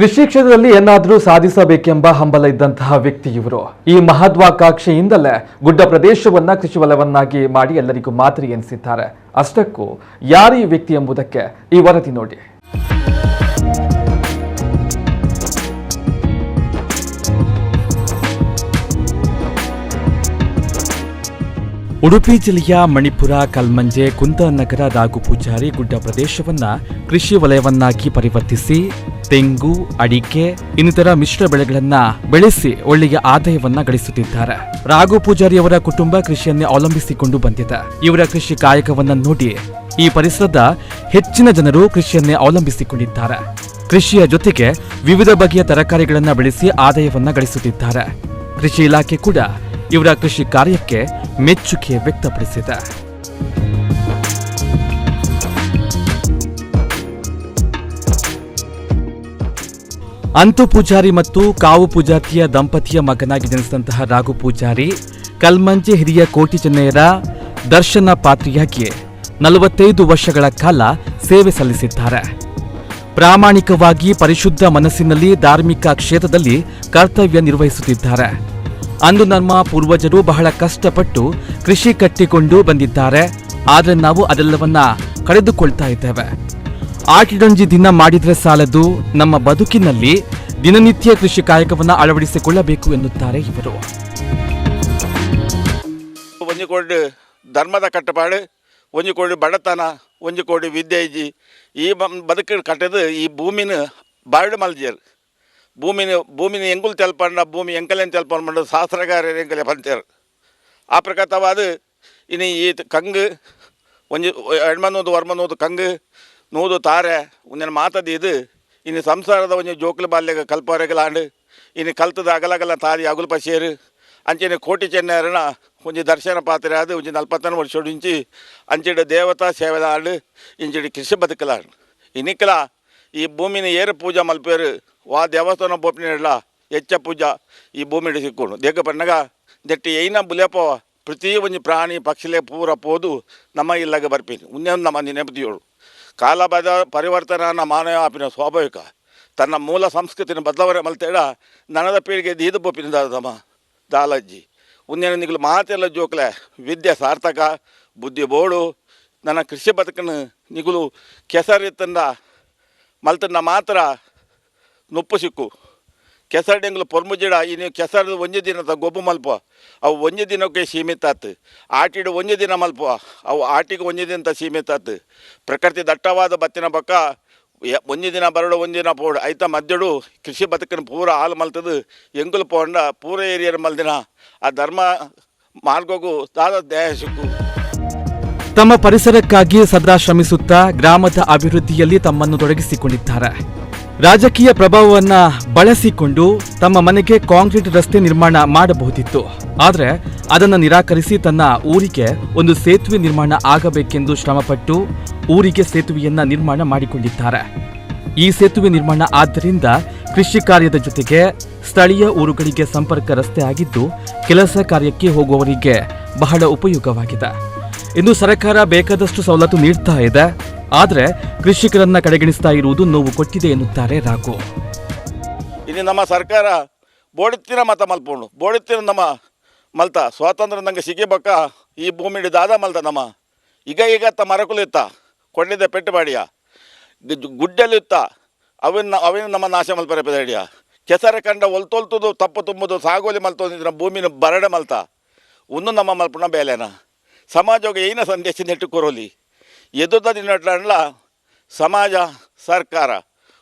ಕೃಷಿ ಕ್ಷೇತ್ರದಲ್ಲಿ ಏನಾದರೂ ಸಾಧಿಸಬೇಕೆಂಬ ಹಂಬಲ ಇದ್ದಂತಹ ವ್ಯಕ್ತಿ ಇವರು. ಈ ಮಹತ್ವಾಕಾಂಕ್ಷೆಯಿಂದಲೇ ಗುಡ್ಡ ಪ್ರದೇಶವನ್ನ ಕೃಷಿ ವಲಯವನ್ನಾಗಿ ಮಾಡಿ ಎಲ್ಲರಿಗೂ ಮಾದರಿ ಎನಿಸಿದ್ದಾರೆ. ಅಷ್ಟಕ್ಕೂ ಯಾರು ಈ ವ್ಯಕ್ತಿ ಎಂಬುದಕ್ಕೆ ಈ ವರದಿ ನೋಡಿ. ಉಡುಪಿ ಜಿಲ್ಲೆಯ ಮಣಿಪುರ, ಕಲ್ಮಂಜೆ, ಕುಂದನಗರ, ರಾಘು ಪೂಜಾರಿ ಗುಡ್ಡ ಪ್ರದೇಶವನ್ನ ಕೃಷಿ ವಲಯವನ್ನಾಗಿ ಪರಿವರ್ತಿಸಿ ತೆಂಗು, ಅಡಿಕೆ ಇನ್ನಿತರ ಮಿಶ್ರ ಬೆಳೆಗಳನ್ನ ಬೆಳೆಸಿ ಒಳ್ಳೆಯ ಆದಾಯವನ್ನ ಗಳಿಸುತ್ತಿದ್ದಾರೆ. ರಾಘು ಪೂಜಾರಿಯವರ ಕುಟುಂಬ ಕೃಷಿಯನ್ನೇ ಅವಲಂಬಿಸಿಕೊಂಡು ಬಂದಿದೆ. ಇವರ ಕೃಷಿ ಕಾಯಕವನ್ನ ನೋಡಿ ಈ ಪರಿಸರದ ಹೆಚ್ಚಿನ ಜನರು ಕೃಷಿಯನ್ನೇ ಅವಲಂಬಿಸಿಕೊಂಡಿದ್ದಾರೆ. ಕೃಷಿಯ ಜೊತೆಗೆ ವಿವಿಧ ಬಗೆಯ ತರಕಾರಿಗಳನ್ನ ಬೆಳೆಸಿ ಆದಾಯವನ್ನ ಗಳಿಸುತ್ತಿದ್ದಾರೆ. ಕೃಷಿ ಇಲಾಖೆ ಕೂಡ ಇವರ ಕೃಷಿ ಕಾರ್ಯಕ್ಕೆ ಮೆಚ್ಚುಗೆ ವ್ಯಕ್ತಪಡಿಸಿದೆ. ಅಂತು ಪೂಜಾರಿ ಮತ್ತು ಕಾವು ಪೂಜಾತಿಯ ದಂಪತಿಯ ಮಗನಾಗಿ ಜನಿಸಿದಂತಹ ರಾಘು ಪೂಜಾರಿ ಕಲ್ಮಂಜೆ ಹಿರಿಯ ಕೋಟಿ ಚೆನ್ನಯ್ಯರ ದರ್ಶನ ಪಾತ್ರಿಯಾಗಿ 45 ವರ್ಷಗಳ ಕಾಲ ಸೇವೆ ಸಲ್ಲಿಸಿದ್ದಾರೆ. ಪ್ರಾಮಾಣಿಕವಾಗಿ ಪರಿಶುದ್ಧ ಮನಸ್ಸಿನಲ್ಲಿ ಧಾರ್ಮಿಕ ಕ್ಷೇತ್ರದಲ್ಲಿ ಕರ್ತವ್ಯ ನಿರ್ವಹಿಸುತ್ತಿದ್ದಾರೆ. ಅಂದು ನಮ್ಮ ಪೂರ್ವಜರು ಬಹಳ ಕಷ್ಟಪಟ್ಟು ಕೃಷಿ ಕಟ್ಟಿಕೊಂಡು ಬಂದಿದ್ದಾರೆ. ಆದರೆ ನಾವು ಅದೆಲ್ಲವನ್ನ ಕಳೆದುಕೊಳ್ತಾ ಇದ್ದೇವೆ. ಆಟಿಡೊಂಜಿ ದಿನ ಮಾಡಿದ್ರೆ ಸಾಲದು, ನಮ್ಮ ಬದುಕಿನಲ್ಲಿ ದಿನನಿತ್ಯ ಕೃಷಿ ಕಾಯಕವನ್ನ ಅಳವಡಿಸಿಕೊಳ್ಳಬೇಕು ಎನ್ನುತ್ತಾರೆ ಇವರು. ಒಂಜಿ ಕೋಡಿ ಧರ್ಮದ ಕಟ್ಟಪಾಡು, ಒಂಜಿ ಕೋಡಿ ಬಡತನ, ಒಂಜಿ ಕೋಡಿ ವಿದ್ಯೆ ಇಜ್ಜಿ ಈ ಬದುಕು ಕಟ್ಟದು ಈ ಭೂಮಿನ ಬಾವಿಡು ಮಲ್ಜಿಯರು. ಭೂಮಿನ ಎಂಗುಲು ತೆಲ್ಪಂಡ ಭೂಮಿ ಎಂಕಲೇನು ತೆಲ್ಪಂಡು ಶಾಸ್ತ್ರಗಾರ ಎಂಕಲೆ ಪಂಚಾರು ಆ ಪ್ರಕಾರವಾದ ಇನ್ನು ಈ ಕಂಗು ಒಂಜಿ ಹೆಣ್ಮನೂದು ವರ್ಮನೂದು ಕಂಗು ನೂದು ತಾರೆ ಒಂದಿನ ಮಾತದ್ದು ಇದು ಇನ್ನು ಸಂಸಾರದ ಒಂಜಿ ಜೋಕುಲು ಬಾಲ್ಯ ಕಲ್ಪವರೆಗಲಾಂಡು ಇನ್ನು ಕಲ್ತದ ಅಗಲಗಲ ತಾರಿ ಅಗುಲು ಪಸೇರು ಅಂಚೆನೆ ಕೋಟಿ ಚೆನ್ನಯ್ಯರನ ಒಂಜಿ ದರ್ಶನ ಪಾತ್ರೆ ಅದು ಒಂಜಿ 40 ವರ್ಷ ಇಂಚಿ ಅಂಚಿಡು ದೇವತಾ ಸೇವೆದಾಂಡು ಇಂಚಿಡು ಕೃಷಿ ಬದುಕಲಾಂಡು ಇನ್ನಿಕ್ಕಲ ಈ ಭೂಮಿನ ಏರು ಪೂಜಾ ಮಲ್ಪೇರು ವಾ ದೇವಸ್ಥಾನ ಬೋಪಿನ ಹೆಚ್ಚ ಪೂಜಾ ಈ ಭೂಮಿ ಸಿಕ್ಕೊಂಡು ದೇಗ ಪಣ್ಣಗ ಜಟ್ಟಿ ಏನ ಬುಲೆಪ ಪ್ರತಿ ಒಂಜಿ ಪ್ರಾಣಿ ಪಕ್ಷಿಲೆ ಪೂರ ಪೋದು ನಮ್ಮ ಇಲ್ಲಾಗ ಬರ್ಪೀನಿ ಉನ್ನೇನು ನಮ್ಮ ನೆನಪದಿಯೋಳು ಕಾಲಬದ ಪರಿವರ್ತನ ಮಾನವ ಆಪಿನ ಸ್ವಾಭಾವಿಕ ತನ್ನ ಮೂಲ ಸಂಸ್ಕೃತಿನ ಬದಲಾವಣೆ ಮಲ್ತೇಡ ನನದ ಪೀಳಿಗೆ ದೀದು ಬೋಪಿನ ದಾದಮ್ಮ ದಾಲಜ್ಜಿ ಉನ್ನೇನು ನಿಗಲು ಮಾತೆಲ್ಲ ಜೋಕ್ಲೆ ವಿದ್ಯೆ ಸಾರ್ಥಕ ಬುದ್ಧಿ ಬೋಡು ನನ್ನ ಕೃಷಿ ಬದುಕನ್ನು ನಿಗುಲು ಕೆಸರಿತ್ತಂದ ಮಲ್ತನ್ನ ಮಾತ್ರ ನುಪ್ಪು ಸಿಕ್ಕು ಕೆಸರಡೆಂಗ್ಲು ಪೊರ್ಮುಜಿಡ ಇನ್ನು ಕೆಸರದ ಒಂಜಿ ದಿನದ ಗೊಬ್ಬು ಮಲ್ಪ ಅವು ಒಂಜಿ ದಿನಕ್ಕೆ ಸೀಮಿತ ಆತು. ಆಟಿಡು ಒಂಜಿ ದಿನ ಮಲ್ಪ ಅವು ಆಟಿಗೆ ಒಂಜಿ ದಿನ ಸೀಮಿತ ಆತು. ಪ್ರಕೃತಿ ದಟ್ಟವಾದ ಬತ್ತಿನ ಪಕ್ಕ ಒಂಜಿ ದಿನ ಬರಡು ಒಂದಿನ ಪೋಡು ಐತ ಮಧ್ಯಡು ಕೃಷಿ ಬದುಕನ್ನು ಪೂರ ಹಾಲು ಮಲ್ತದು ಎಂಗುಲು ಪೋಂಡ ಪೂರ ಏರಿಯರ್ ಮಲ್ದಿನ ಆ ಧರ್ಮ ಮಾರ್ಗಗೂ ದಾದ ದೇಹ ಸಿಕ್ಕು. ತಮ್ಮ ಪರಿಸರಕ್ಕಾಗಿ ಸದಾ ಶ್ರಮಿಸುತ್ತಾ ಗ್ರಾಮದ ಅಭಿವೃದ್ಧಿಯಲ್ಲಿ ತಮ್ಮನ್ನು ತೊಡಗಿಸಿಕೊಂಡಿದ್ದಾರೆ. ರಾಜಕೀಯ ಪ್ರಭಾವವನ್ನ ಬಳಸಿಕೊಂಡು ತಮ್ಮ ಮನೆಗೆ ಕಾಂಕ್ರೀಟ್ ರಸ್ತೆ ನಿರ್ಮಾಣ ಮಾಡಬಹುದಿತ್ತು. ಆದರೆ ಅದನ್ನು ನಿರಾಕರಿಸಿ ತನ್ನ ಊರಿಗೆ ಒಂದು ಸೇತುವೆ ನಿರ್ಮಾಣ ಆಗಬೇಕೆಂದು ಶ್ರಮಪಟ್ಟು ಊರಿಗೆ ಸೇತುವೆಯನ್ನ ನಿರ್ಮಾಣ ಮಾಡಿಕೊಂಡಿದ್ದಾರೆ. ಈ ಸೇತುವೆ ನಿರ್ಮಾಣ ಆದ್ದರಿಂದ ಕೃಷಿ ಕಾರ್ಯದ ಜೊತೆಗೆ ಸ್ಥಳೀಯ ಊರುಗಳಿಗೆ ಸಂಪರ್ಕ ರಸ್ತೆ ಆಗಿದ್ದು ಕೆಲಸ ಕಾರ್ಯಕ್ಕೆ ಹೋಗುವವರಿಗೆ ಬಹಳ ಉಪಯೋಗವಾಗಿದೆ. ಇಂದು ಸರ್ಕಾರ ಬೇಕಾದಷ್ಟು ಸವಲತ್ತು ನೀಡ್ತಾ ಇದೆ. ಆದರೆ ಕೃಷಿಕರನ್ನ ಕಡೆಗಣಿಸ್ತಾ ಇರುವುದು ನೋವು ಕೊಟ್ಟಿದೆ ಎನ್ನುತ್ತಾರೆ ರಾಘು. ಇನ್ನು ನಮ್ಮ ಸರ್ಕಾರ ಬೋಡುತ್ತಿನ ಮತ ಮಲ್ಪುಂಡು ಬೋಡುತ್ತಿನ ನಮ್ಮ ಮಲ್ತ ಸ್ವಾತಂತ್ರ್ಯ ನಂಗೆ ಸಿಗಿಬಕ್ಕ ಈ ಭೂಮಿ ದಾದ ಮಲ್ತ ನಮ್ಮ ಈಗ ಮರಕುಲು ಇತ್ತ ಕೊಂಡಿದ್ದೆ ಪೆಟ್ಟು ಬಾಡಿಯ ಗುಡ್ಡೆಲು ಇತ್ತ ಅವಿನ ನಮ್ಮ ನಾಶ ಮಲ್ಪರೆ ಪೆದಡಿಯ ಕೆಸರ ಕಂಡ ಒಲ್ತೊಲ್ತುದು ತಪ್ಪು ತುಂಬುದು ಸಾಗೋಲಿ ಮಲ್ತೊಂದಿದ್ರ ಭೂಮಿನ ಬರಡೆ ಮಲ್ತ ಒಂದು ನಮ್ಮ ಮಲ್ಪುಣ ಬೇಲೆನ ಸಮಾಜಕ್ಕೆ ಏನ ಸಂದೇಶ ನೆಟ್ಟು ಕೊರೋಲಿ ಎದುರ್ದಿನಟ್ಲ ಸಮಾಜ ಸರ್ಕಾರ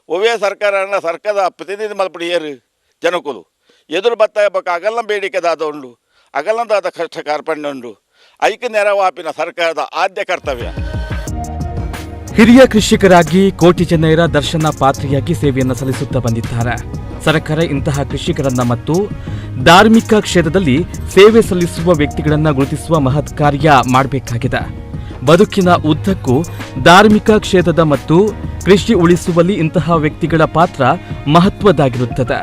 ಒವೇ ಸರ್ಕಾರ ಸರ್ಕಾರದ ಪ್ರತಿನಿಧಿ ಮಲ್ಪಡಿ ಏರು ಜನಕುಲು ಎದುರು ಬತ್ತಾಯ ಬಕ್ಕ ಅಗಲ್ಲ ಬೇಡಿಕೆದಾದ ಉಂಡು ಅಗಲ್ಲದಾದ ಕಷ್ಟ ಕಾರ್ಪಣ್ಯ ಉಂಡು ಐಕ್ಯ ನೆರವಾಪಿನ ಸರ್ಕಾರದ ಆದ್ಯ ಕರ್ತವ್ಯ. ಹಿರಿಯ ಕೃಷಿಕರಾಗಿ ಕೋಟಿ ಚೆನ್ನಯ್ಯರ ದರ್ಶನ ಪಾತ್ರಿಯಾಗಿ ಸೇವೆಯನ್ನು ಸಲ್ಲಿಸುತ್ತಾ ಬಂದಿದ್ದಾರೆ. ಸರ್ಕಾರ ಇಂತಹ ಕೃಷಿಕರನ್ನ ಮತ್ತು ಧಾರ್ಮಿಕ ಕ್ಷೇತ್ರದಲ್ಲಿ ಸೇವೆ ಸಲ್ಲಿಸುವ ವ್ಯಕ್ತಿಗಳನ್ನ ಗುರುತಿಸುವ ಮಹತ್ ಕಾರ್ಯ ಮಾಡಬೇಕಾಗಿದೆ. ಬದುಕಿನ ಉದ್ದಕ್ಕೂ ಧಾರ್ಮಿಕ ಕ್ಷೇತ್ರದ ಮತ್ತು ಕೃಷಿ ಉಳಿಸುವಲ್ಲಿ ಇಂತಹ ವ್ಯಕ್ತಿಗಳ ಪಾತ್ರ ಮಹತ್ವದ್ದಾಗಿರುತ್ತದೆ.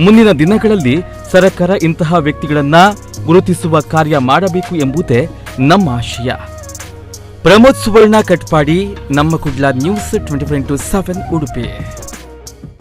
ಮುಂದಿನ ದಿನಗಳಲ್ಲಿ ಸರ್ಕಾರ ಇಂತಹ ವ್ಯಕ್ತಿಗಳನ್ನ ಗುರುತಿಸುವ ಕಾರ್ಯ ಮಾಡಬೇಕು ಎಂಬುದೇ ನಮ್ಮ ಆಶಯ. ಪ್ರಮೋದ್ ಸುವರ್ಣ ಕಟ್ಪಾಡಿ, ನಮ್ಮ ಕುಡ್ಲ ನ್ಯೂಸ್ 24x7 ಉಡುಪಿ.